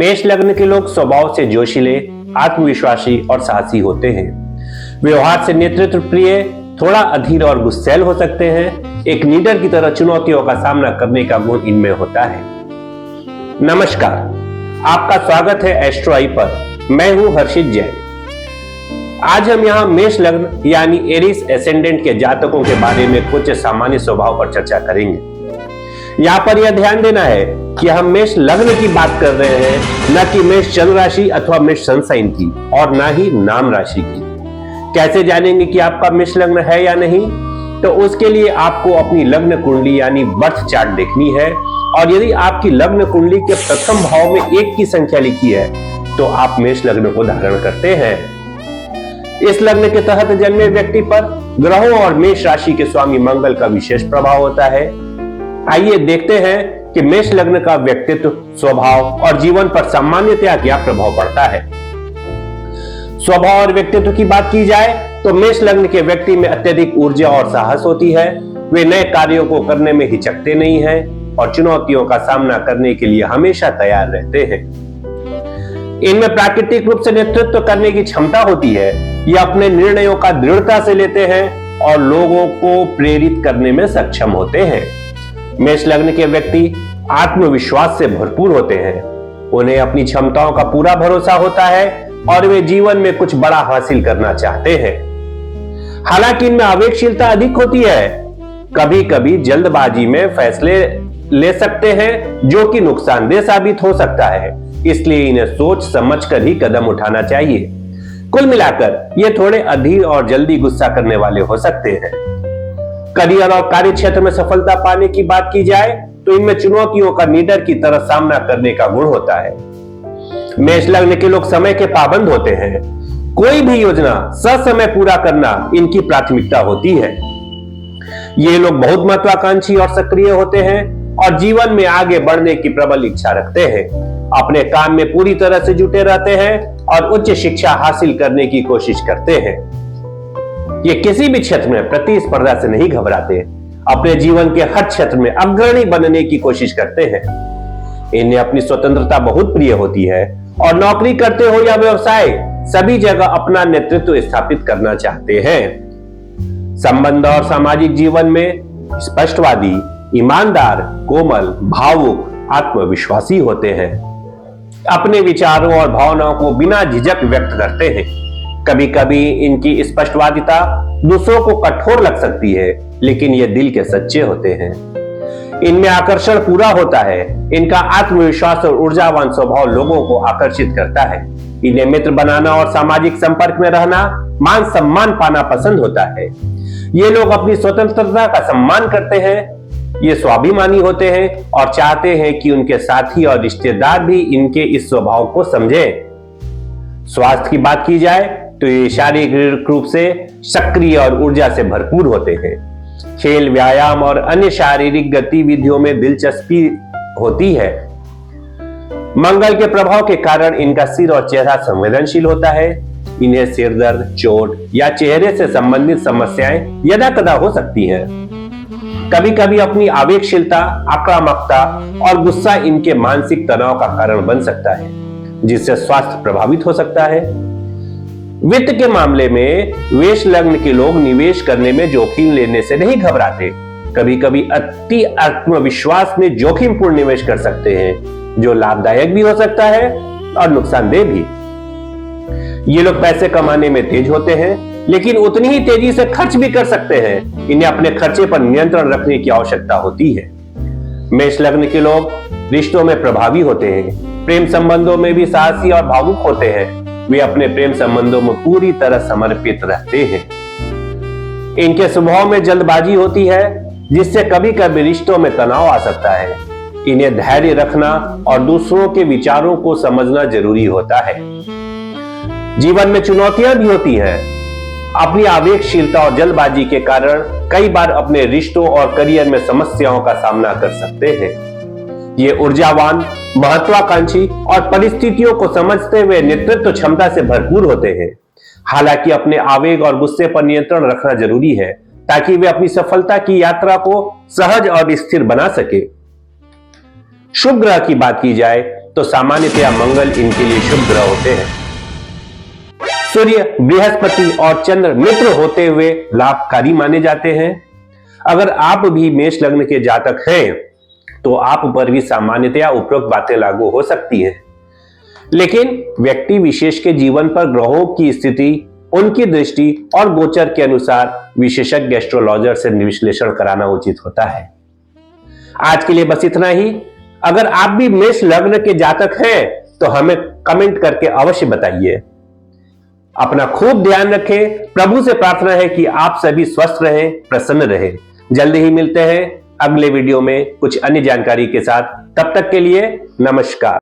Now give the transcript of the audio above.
मेष लग्न के लोग स्वभाव से जोशीले, आत्मविश्वासी और साहसी होते हैं। व्यवहार से नेतृत्व प्रिय, थोड़ा अधीर और गुस्सैल हो सकते हैं। एक लीडर की तरह चुनौतियों का सामना करने का गुण इनमें होता है। नमस्कार, आपका स्वागत है एस्ट्रो आई पर। मैं हूं हर्षित जैन। आज हम यहां मेष लग्न यानी एरीज एसेंडेंट के जातकों के बारे में कुछ सामान्य स्वभाव पर चर्चा करेंगे। यहाँ पर यह ध्यान देना है कि हम मेष लग्न की बात कर रहे हैं, न कि मेष चंद्र राशि अथवा मेष सन साइन की, और न ही नाम राशि की। कैसे जानेंगे कि आपका मेष लग्न है या नहीं? तो उसके लिए आपको अपनी लग्न कुंडली यानी बर्थ चार्ट देखनी है, और यदि आपकी लग्न कुंडली के प्रथम भाव में 1 की संख्या लिखी है तो आप मेष लग्न को धारण करते हैं। इस लग्न के तहत जन्मे व्यक्ति पर ग्रहों और मेष राशि के स्वामी मंगल का विशेष प्रभाव होता है। आइए देखते हैं कि मेष लग्न का व्यक्तित्व, स्वभाव और जीवन पर सामान्यतया क्या प्रभाव पड़ता है। स्वभाव और व्यक्तित्व की बात की जाए तो मेष लग्न के व्यक्ति में अत्यधिक ऊर्जा और साहस होती है। वे नए कार्यों को करने में हिचकते नहीं हैं और चुनौतियों का सामना करने के लिए हमेशा तैयार रहते हैं। इनमें प्राकृतिक रूप से नेतृत्व करने की क्षमता होती है। ये अपने निर्णयों का दृढ़ता से लेते हैं और लोगों को प्रेरित करने में सक्षम होते हैं। मेष लग्न के व्यक्ति आत्मविश्वास से भरपूर होते हैं। उन्हें अपनी क्षमताओं का पूरा भरोसा होता है और वे जीवन में कुछ बड़ा हासिल करना चाहते हैं। हालांकि इनमें आवेगशीलता अधिक होती है। कभी कभी जल्दबाजी में फैसले ले सकते हैं जो कि नुकसानदेह साबित हो सकता है, इसलिए इन्हें सोच समझकर ही कदम उठाना चाहिए। कुल मिलाकर ये थोड़े अधीर और जल्दी गुस्सा करने वाले हो सकते हैं। करियर और कार्य क्षेत्र में सफलता पाने की बात की जाए तो इनमें चुनौतियों का लीडर की तरह सामना करने का गुण होता है। मेष लग्न के लोग समय के पाबंद होते हैं। कोई भी योजना ससमय पूरा करना इनकी प्राथमिकता होती है। ये लोग बहुत महत्वाकांक्षी और सक्रिय होते हैं और जीवन में आगे बढ़ने की प्रबल इच्छा रखते हैं। अपने काम में पूरी तरह से जुटे रहते हैं और उच्च शिक्षा हासिल करने की कोशिश करते हैं। ये किसी भी क्षेत्र में प्रतिस्पर्धा से नहीं घबराते। अपने जीवन के हर क्षेत्र में अग्रणी बनने की कोशिश करते हैं। इन्हें अपनी स्वतंत्रता बहुत प्रिय होती है और नौकरी करते हो या व्यवसाय, सभी जगह अपना नेतृत्व स्थापित करना चाहते हैं। संबंध और सामाजिक जीवन में स्पष्टवादी, ईमानदार, कोमल, भावुक, आत्मविश्वासी होते हैं। अपने विचारों और भावनाओं को बिना झिझक व्यक्त करते हैं। कभी कभी इनकी स्पष्टवादिता दूसरों को कठोर लग सकती है, लेकिन ये दिल के सच्चे होते हैं। इनमें आकर्षण पूरा होता है। इनका आत्मविश्वास और ऊर्जावान स्वभाव लोगों को आकर्षित करता है। इन्हें मित्र बनाना और सामाजिक संपर्क में रहना, मान सम्मान पाना पसंद होता है। ये लोग अपनी स्वतंत्रता का सम्मान करते हैं। ये स्वाभिमानी होते हैं और चाहते हैं कि उनके साथी और रिश्तेदार भी इनके इस स्वभाव को समझें। स्वास्थ्य की बात की जाए तो ये शारीरिक रूप से सक्रिय और ऊर्जा से भरपूर होते हैं। खेल, व्यायाम और अन्य शारीरिक गतिविधियों में दिलचस्पी होती है। मंगल के प्रभाव के कारण इनका सिर और चेहरा संवेदनशील होता है। इन्हें सिर दर्द, चोट या चेहरे से संबंधित समस्याएं यदाकदा हो सकती हैं। कभी कभी अपनी आवेगशीलता, आक्रामकता और गुस्सा इनके मानसिक तनाव का कारण बन सकता है, जिससे स्वास्थ्य प्रभावित हो सकता है। वित्त के मामले में मेष लग्न के लोग निवेश करने में जोखिम लेने से नहीं घबराते। कभी कभी अति आत्मविश्वास में जोखिमपूर्ण निवेश कर सकते हैं, जो लाभदायक भी हो सकता है और नुकसानदेह भी। ये लोग पैसे कमाने में तेज होते हैं, लेकिन उतनी ही तेजी से खर्च भी कर सकते हैं। इन्हें अपने खर्चे पर नियंत्रण रखने की आवश्यकता होती है। मेष लग्न के लोग रिश्तों में प्रभावी होते हैं। प्रेम संबंधों में भी साहसी और भावुक होते हैं। वे अपने प्रेम संबंधों में पूरी तरह समर्पित रहते हैं। इनके स्वभाव में जल्दबाजी होती है, जिससे कभी कभी रिश्तों में तनाव आ सकता है। इन्हें धैर्य रखना और दूसरों के विचारों को समझना जरूरी होता है। जीवन में चुनौतियां भी होती हैं। अपनी आवेगशीलता और जल्दबाजी के कारण कई बार अपने रिश्तों और करियर में समस्याओं का सामना कर सकते हैं। ये ऊर्जावान, महत्वाकांक्षी और परिस्थितियों को समझते हुए नेतृत्व क्षमता से भरपूर होते हैं। हालांकि अपने आवेग और गुस्से पर नियंत्रण रखना जरूरी है, ताकि वे अपनी सफलता की यात्रा को सहज और स्थिर बना सके। शुभ ग्रह की बात की जाए तो सामान्यतया मंगल इनके लिए शुभ ग्रह होते हैं। सूर्य, बृहस्पति और चंद्र मित्र होते हुए लाभकारी माने जाते हैं। अगर आप भी मेष लग्न के जातक हैं तो आप पर भी सामान्यतया उपरोक्त बातें लागू हो सकती हैं, लेकिन व्यक्ति विशेष के जीवन पर ग्रहों की स्थिति, उनकी दृष्टि और गोचर के अनुसार विशेषज्ञ एस्ट्रोलॉजर से विश्लेषण कराना उचित होता है। आज के लिए बस इतना ही। अगर आप भी मेष लग्न के जातक हैं तो हमें कमेंट करके अवश्य बताइए। अपना खूब ध्यान रखें। प्रभु से प्रार्थना है कि आप सभी स्वस्थ रहें, प्रसन्न रहें। जल्दी ही मिलते हैं अगले वीडियो में कुछ अन्य जानकारी के साथ। तब तक के लिए नमस्कार।